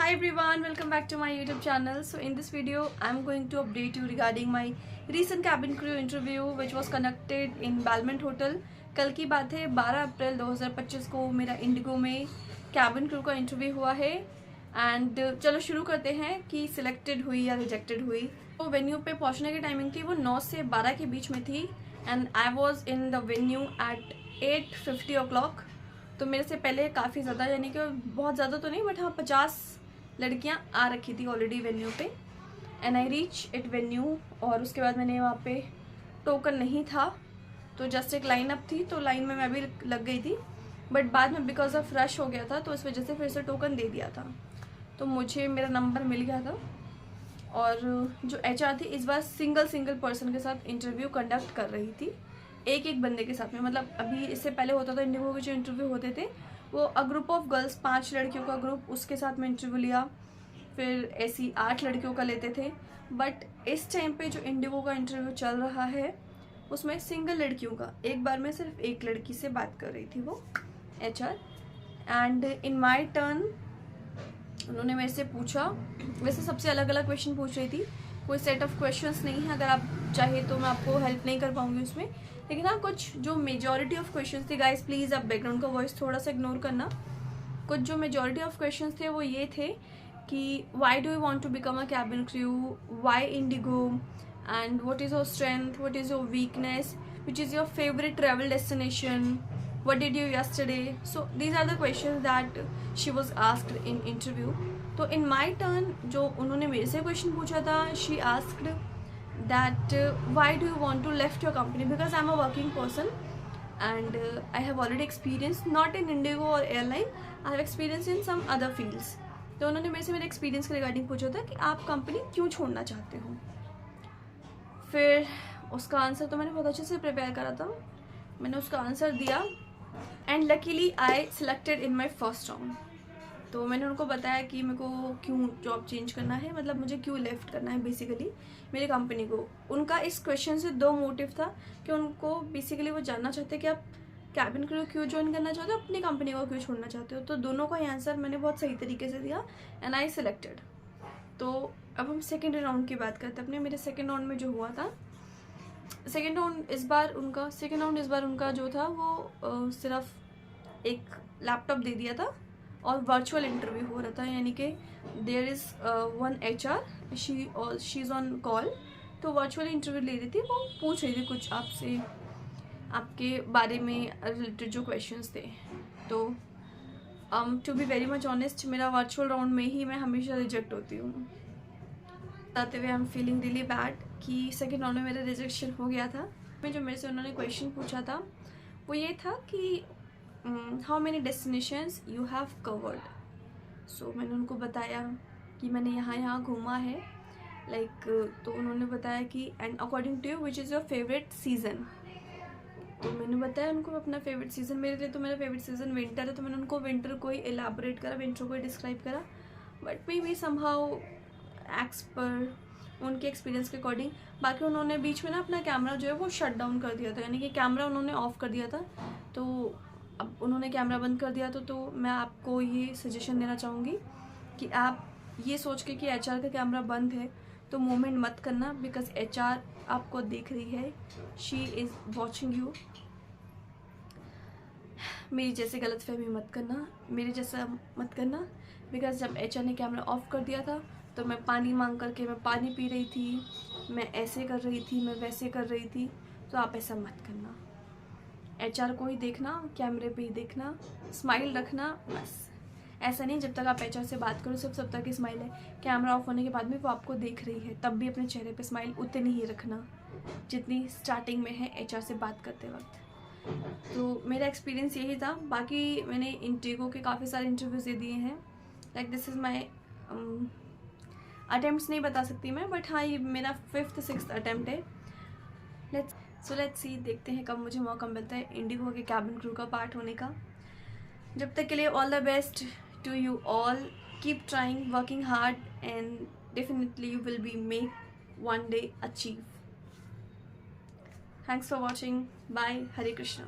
Hi everyone, welcome back to my YouTube channel. So in this video, I'm going to update you regarding my recent cabin crew interview which was conducted in Balmain Hotel. कल की बात है 12 अप्रैल 2025 को मेरा Indigo में cabin crew का interview हुआ है एंड चलो शुरू करते हैं कि सिलेक्टेड हुई या रिजेक्टेड हुई। तो वेन्यू पे पहुंचने की टाइमिंग थी वो 9 से 12 के बीच में थी and I was in the venue at 8:50 o'clock। तो मेरे से पहले काफ़ी ज़्यादा, यानी कि बहुत ज़्यादा तो नहीं बट हाँ 50 लड़कियां आ रखी थी ऑलरेडी वेन्यू पे and I reach it venue. और उसके बाद मैंने वहाँ पे टोकन नहीं था तो जस्ट एक लाइन अप थी, तो लाइन में मैं भी लग गई थी बट बाद में बिकॉज ऑफ रश हो गया था तो इस वजह से फिर से टोकन दे दिया था, तो मुझे मेरा नंबर मिल गया था। और जो HR थी इस बार सिंगल पर्सन के साथ इंटरव्यू कंडक्ट कर रही थी, एक बंदे के साथ में। मतलब अभी इससे पहले होता था इंडिगो के जो इंटरव्यू होते थे वो अ ग्रुप ऑफ गर्ल्स, 5 लड़कियों का ग्रुप, उसके साथ में इंटरव्यू लिया, फिर ऐसी 8 लड़कियों का लेते थे। बट इस टाइम पे जो इंडिगो का इंटरव्यू चल रहा है उसमें सिंगल लड़कियों का, एक बार में सिर्फ एक लड़की से बात कर रही थी वो HR। And in my turn उन्होंने मेरे से पूछा, वैसे सबसे अलग अलग क्वेश्चन पूछ रही थी, कोई सेट ऑफ क्वेश्चंस नहीं है, अगर आप चाहे तो मैं आपको हेल्प नहीं कर पाऊंगी उसमें, लेकिन हाँ कुछ जो मेजॉरिटी ऑफ क्वेश्चंस थे, गाइस प्लीज़ आप बैकग्राउंड का वॉइस थोड़ा सा इग्नोर करना। कुछ जो मेजॉरिटी ऑफ क्वेश्चंस थे वो ये थे कि why do you want to become a cabin crew, why IndiGo, and what is your strength, what is your weakness, which is your favourite travel destination, what did you yesterday. So these are the questions that she was asked in interview. तो in my turn जो उन्होंने मेरे से question पूछा था, she asked that why do you want to left your company, because I'm a working person and I have already experienced not in Indigo or airline, I have experience in some other fields. तो उन्होंने मेरे से मेरे experience के regarding पूछा था कि आप कंपनी क्यों छोड़ना चाहते हो। फिर उसका आंसर तो मैंने बहुत अच्छे से प्रिपेयर करा था, मैंने उसका आंसर दिया and luckily I selected in my first round. तो मैंने उनको बताया कि मेरे को क्यों जॉब चेंज करना है, मतलब मुझे क्यों लेफ्ट करना है बेसिकली मेरी कंपनी को। उनका इस क्वेश्चन से 2 मोटिव था कि उनको बेसिकली वो जानना चाहते कि आप कैबिन क्रू क्यों ज्वाइन करना चाहते हो, अपनी कंपनी को क्यों छोड़ना चाहते हो। तो दोनों का ही आंसर मैंने बहुत सही तरीके से दिया एंड आई सिलेक्टेड। तो अब हम सेकेंड राउंड की बात करते हैं अपने। मेरे सेकेंड राउंड में जो हुआ था, सेकेंड राउंड इस बार उनका जो था वो सिर्फ एक लैपटॉप दे दिया था और वर्चुअल इंटरव्यू हो रहा था, यानी कि there is one HR, she is on call, तो वर्चुअल इंटरव्यू ले रही थी, वो पूछ रही थी कुछ आपसे, आपके बारे में रिलेटेड जो क्वेश्चंस थे। तो to be very much honest मेरा वर्चुअल राउंड में ही मैं हमेशा रिजेक्ट होती हूँ। बताते हुए I am feeling really bad कि सेकेंड राउंड में मेरा रिजेक्शन हो गया था। जो मेरे से उन्होंने क्वेश्चन पूछा था वो ये था कि how many destinations you have covered. So मैंने उनको बताया कि मैंने यहाँ घूमा है लाइक तो उन्होंने बताया कि and according to you which is your favourite season. तो मैंने बताया उनको अपना फेवरेट सीज़न, मेरे लिए तो मेरा फेवरेट सीज़न विंटर है, तो मैंने उनको विंटर को ही एलाबोरेट करा, विंटर को ही डिस्क्राइब करा। But may be somehow x पर उनके एक्सपीरियंस के अकॉर्डिंग। बाकी उन्होंने बीच में ना अपना कैमरा जो है वो शट डाउन कर दिया था, यानी कि कैमरा उन्होंने ऑफ कर दिया था। तो अब उन्होंने कैमरा बंद कर दिया तो मैं आपको ये सजेशन देना चाहूँगी कि आप ये सोच के कि HR का कैमरा बंद है तो मूवमेंट मत करना, बिकॉज HR आपको देख रही है, शी इज़ वॉचिंग यू। मेरी जैसे गलतफहमी मत करना, मेरे जैसा मत करना, बिकॉज जब HR ने कैमरा ऑफ कर दिया था तो मैं पानी मांग करके मैं पानी पी रही थी, मैं ऐसे कर रही थी, मैं वैसे कर रही थी, तो आप ऐसा मत करना। HR को ही देखना, कैमरे पे ही देखना, स्माइल रखना, बस। ऐसा नहीं जब तक आप HR से बात करो सिर्फ तब तक ही स्माइल है, कैमरा ऑफ होने के बाद भी वो आपको देख रही है तब भी अपने चेहरे पे स्माइल उतनी ही रखना जितनी स्टार्टिंग में है HR से बात करते वक्त। तो मेरा एक्सपीरियंस यही था। बाकी मैंने इंडिगो के काफ़ी सारे इंटरव्यूज़ दे दिए हैं, like this is my attempts नहीं बता सकती मैं, बट हाँ ये मेरा 5th 6th अटेम्प्ट है। लेट्स सी, देखते हैं कब मुझे मौका मिलता है इंडिगो के कैबिन क्रू का पार्ट होने का। जब तक के लिए all the best to you all, keep trying, working hard and definitely you will be make one day achieve. Thanks for watching, bye, Hare Krishna.